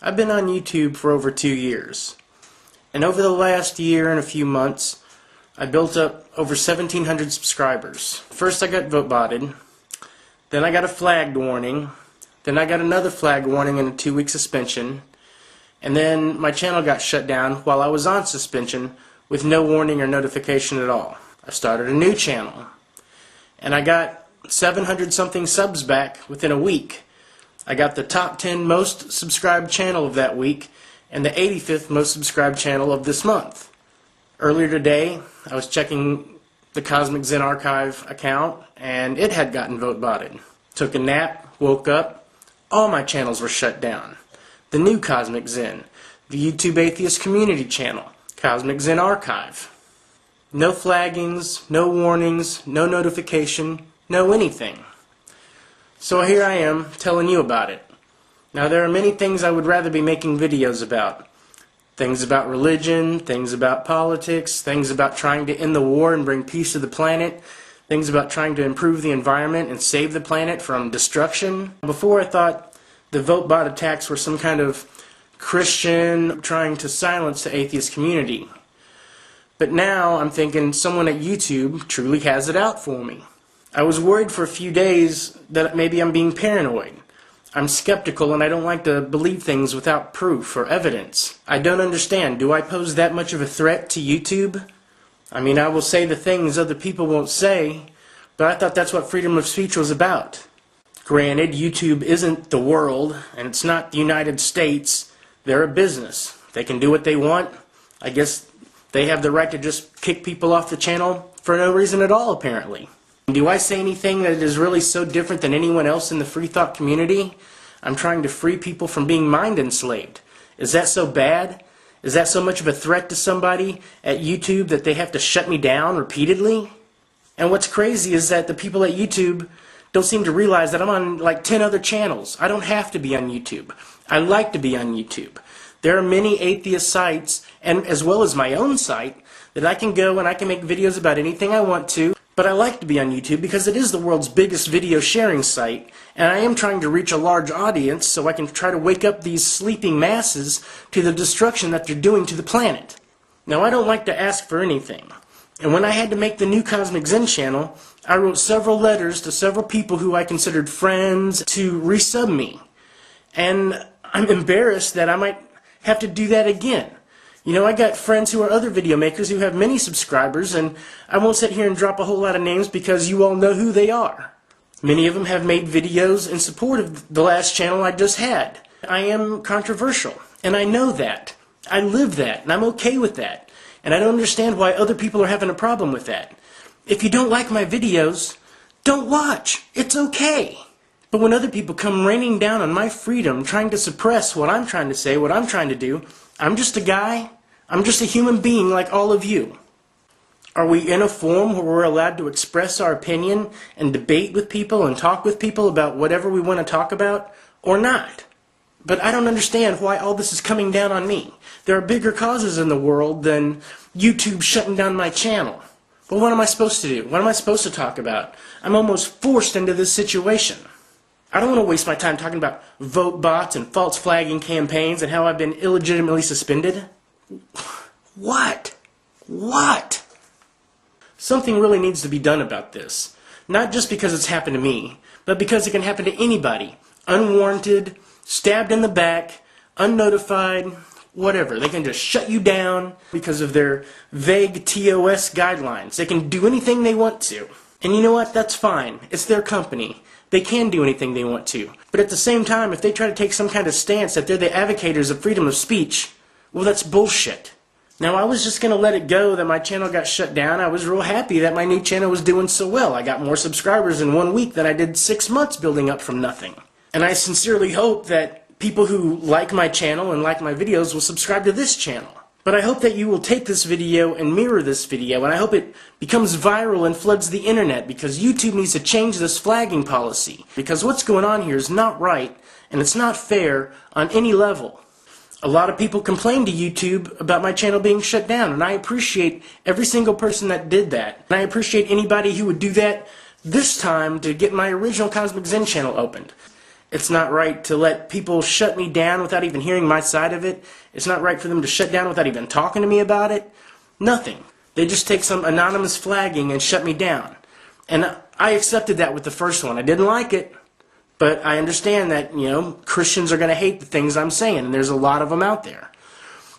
I've been on YouTube for over 2 years, and over the last year and a few months I built up over 1,700 subscribers. First I got vote botted, then I got a flagged warning, then I got another flag warning and a 2-week suspension, and then my channel got shut down while I was on suspension with no warning or notification at all. I started a new channel, and I got 700 something subs back within a week. I got the top 10 most subscribed channel of that week and the 85th most subscribed channel of this month. Earlier today I was checking the cozmikzen archive account and it had gotten vote botted. Took a nap, woke up, all my channels were shut down. The new cozmikzen, the YouTube Atheist Community channel, cozmikzen archive. No flaggings, no warnings, no notification, no anything. So here I am telling you about it. Now there are many things I would rather be making videos about. Things about religion, things about politics, things about trying to end the war and bring peace to the planet, things about trying to improve the environment and save the planet from destruction. Before I thought the vote bot attacks were some kind of Christian trying to silence the atheist community. But now I'm thinking someone at YouTube truly has it out for me. I was worried for a few days that maybe I'm being paranoid. I'm skeptical and I don't like to believe things without proof or evidence. I don't understand. Do I pose that much of a threat to YouTube? I mean, I will say the things other people won't say, but I thought that's what freedom of speech was about. Granted, YouTube isn't the world and it's not the United States. They're a business. They can do what they want. I guess they have the right to just kick people off the channel for no reason at all, apparently. Do I say anything that is really so different than anyone else in the free thought community? I'm trying to free people from being mind enslaved. Is that so bad? Is that so much of a threat to somebody at YouTube that they have to shut me down repeatedly? And what's crazy is that the people at YouTube don't seem to realize that I'm on like 10 other channels. I don't have to be on YouTube. I like to be on YouTube. There are many atheist sites, and as well as my own site, that I can go and I can make videos about anything I want to. But I like to be on YouTube because it is the world's biggest video sharing site, and I am trying to reach a large audience so I can try to wake up these sleeping masses to the destruction that they're doing to the planet. Now, I don't like to ask for anything, and when I had to make the new cozmikzen channel, I wrote several letters to several people who I considered friends to resub me, and I'm embarrassed that I might have to do that again. You know, I got friends who are other video makers who have many subscribers, and I won't sit here and drop a whole lot of names because you all know who they are. Many of them have made videos in support of the last channel I just had. I am controversial, and I know that. I live that, and I'm okay with that. And I don't understand why other people are having a problem with that. If you don't like my videos, don't watch. It's okay. But when other people come raining down on my freedom, trying to suppress what I'm trying to say, what I'm trying to do, I'm just a guy. I'm just a human being like all of you. Are we in a forum where we're allowed to express our opinion and debate with people and talk with people about whatever we want to talk about, or not? But I don't understand why all this is coming down on me. There are bigger causes in the world than YouTube shutting down my channel. But what am I supposed to do? What am I supposed to talk about? I'm almost forced into this situation. I don't want to waste my time talking about vote bots and false flagging campaigns and how I've been illegitimately suspended. What? What? Something really needs to be done about this. Not just because it's happened to me, but because it can happen to anybody. Unwarranted, stabbed in the back, unnotified, whatever. They can just shut you down because of their vague TOS guidelines. They can do anything they want to. And you know what? That's fine. It's their company. They can do anything they want to. But at the same time, if they try to take some kind of stance that they're the advocates of freedom of speech, well, that's bullshit. Now, I was just going to let it go that my channel got shut down. I was real happy that my new channel was doing so well. I got more subscribers in 1 week than I did 6 months building up from nothing. And I sincerely hope that people who like my channel and like my videos will subscribe to this channel. But I hope that you will take this video and mirror this video, and I hope it becomes viral and floods the internet, because YouTube needs to change this flagging policy. Because what's going on here is not right, and it's not fair on any level. A lot of people complained to YouTube about my channel being shut down, and I appreciate every single person that did that. And I appreciate anybody who would do that this time to get my original cozmikzen channel opened. It's not right to let people shut me down without even hearing my side of it. It's not right for them to shut down without even talking to me about it. Nothing. They just take some anonymous flagging and shut me down. And I accepted that with the first one. I didn't like it, but I understand that, Christians are going to hate the things I'm saying, and there's a lot of them out there.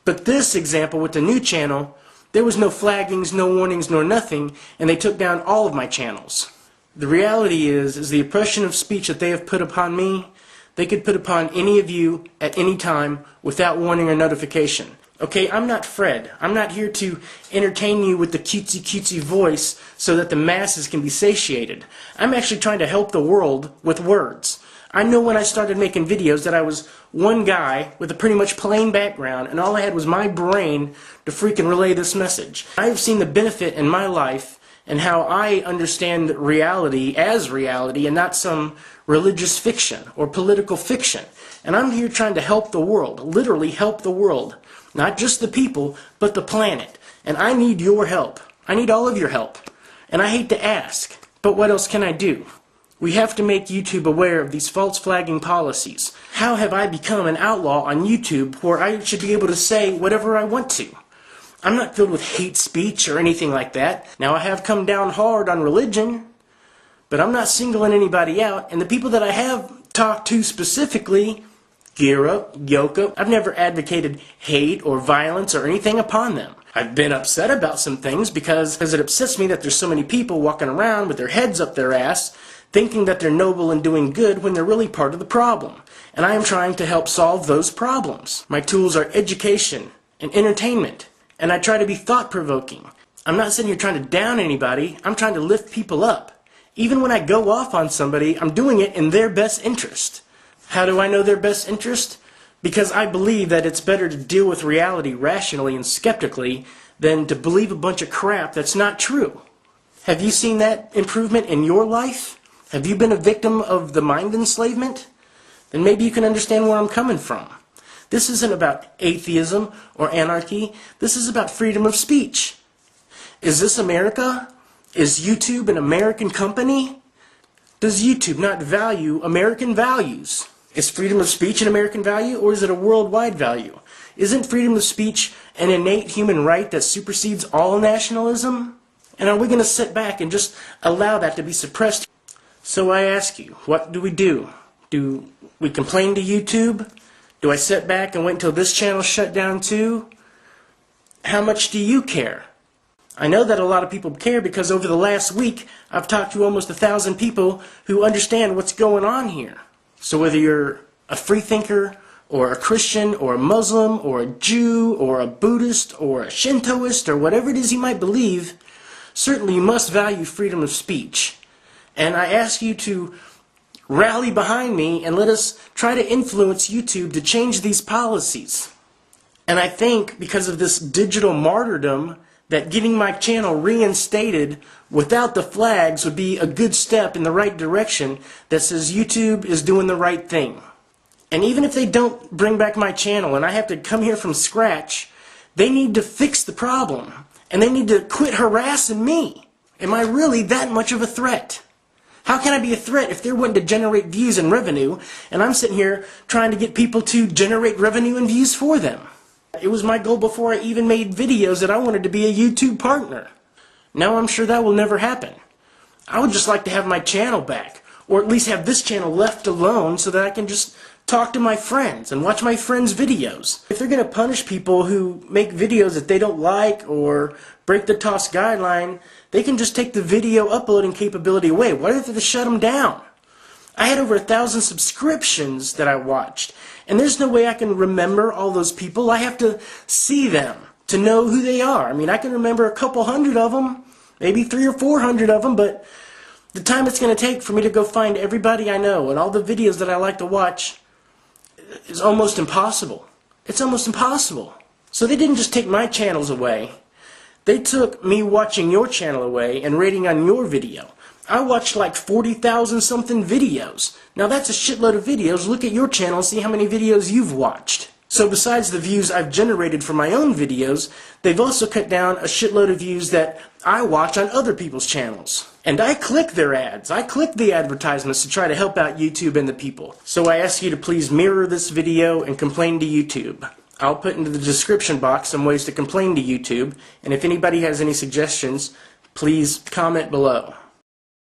But this example with the new channel, there was no flaggings, no warnings, nor nothing, and they took down all of my channels. The reality is the oppression of speech that they have put upon me, they could put upon any of you at any time without warning or notification. Okay, I'm not Fred. I'm not here to entertain you with the cutesy voice so that the masses can be satiated. I'm actually trying to help the world with words. I know when I started making videos that I was one guy with a pretty much plain background, and all I had was my brain to freaking relay this message. I have seen the benefit in my life and how I understand reality as reality and not some religious fiction or political fiction. And I'm here trying to help the world, literally help the world. Not just the people, but the planet. And I need your help. I need all of your help. And I hate to ask, but what else can I do? We have to make YouTube aware of these false flagging policies. How have I become an outlaw on YouTube where I should be able to say whatever I want to? I'm not filled with hate speech or anything like that. Now, I have come down hard on religion, but I'm not singling anybody out. And the people that I have talked to specifically, Gira, Yoka, I've never advocated hate or violence or anything upon them. I've been upset about some things because it upsets me that there's so many people walking around with their heads up their ass thinking that they're noble and doing good when they're really part of the problem. And I am trying to help solve those problems. My tools are education and entertainment. And I try to be thought-provoking. I'm not sitting here trying to down anybody. I'm trying to lift people up. Even when I go off on somebody, I'm doing it in their best interest. How do I know their best interest? Because I believe that it's better to deal with reality rationally and skeptically than to believe a bunch of crap that's not true. Have you seen that improvement in your life? Have you been a victim of the mind enslavement? Then maybe you can understand where I'm coming from. This isn't about atheism or anarchy. This is about freedom of speech. Is this America? Is YouTube an American company? Does YouTube not value American values? Is freedom of speech an American value, or is it a worldwide value? Isn't freedom of speech an innate human right that supersedes all nationalism? And are we going to sit back and just allow that to be suppressed? So I ask you, what do? Do we complain to YouTube? Do I sit back and wait until this channel shut down too? How much do you care? I know that a lot of people care because over the last week I've talked to almost 1,000 people who understand what's going on here. So whether you're a freethinker or a Christian or a Muslim or a Jew or a Buddhist or a Shintoist or whatever it is you might believe, certainly you must value freedom of speech. And I ask you to rally behind me and let us try to influence YouTube to change these policies. And I think because of this digital martyrdom that getting my channel reinstated without the flags would be a good step in the right direction that says YouTube is doing the right thing. And even if they don't bring back my channel and I have to come here from scratch, they need to fix the problem. And they need to quit harassing me. Am I really that much of a threat? How can I be a threat if they're wanting to generate views and revenue, and I'm sitting here trying to get people to generate revenue and views for them? It was my goal before I even made videos that I wanted to be a YouTube partner. Now I'm sure that will never happen. I would just like to have my channel back, or at least have this channel left alone so that I can just talk to my friends and watch my friends' videos. If they're going to punish people who make videos that they don't like or break the TOS guideline, they can just take the video uploading capability away. Why do they have to shut them down? I had over 1,000 subscriptions that I watched, and there's no way I can remember all those people. I have to see them to know who they are. I mean, I can remember a couple hundred of them, maybe 300 or 400 of them, but the time it's going to take for me to go find everybody I know and all the videos that I like to watch is almost impossible. It's almost impossible. So they didn't just take my channels away. They took me watching your channel away and rating on your video. I watched like 40,000 something videos. Now that's a shitload of videos. Look at your channel and see how many videos you've watched. So besides the views I've generated for my own videos, they've also cut down a shitload of views that I watch on other people's channels. And I click their ads. I click the advertisements to try to help out YouTube and the people. So I ask you to please mirror this video and complain to YouTube. I'll put into the description box some ways to complain to YouTube, and if anybody has any suggestions, please comment below.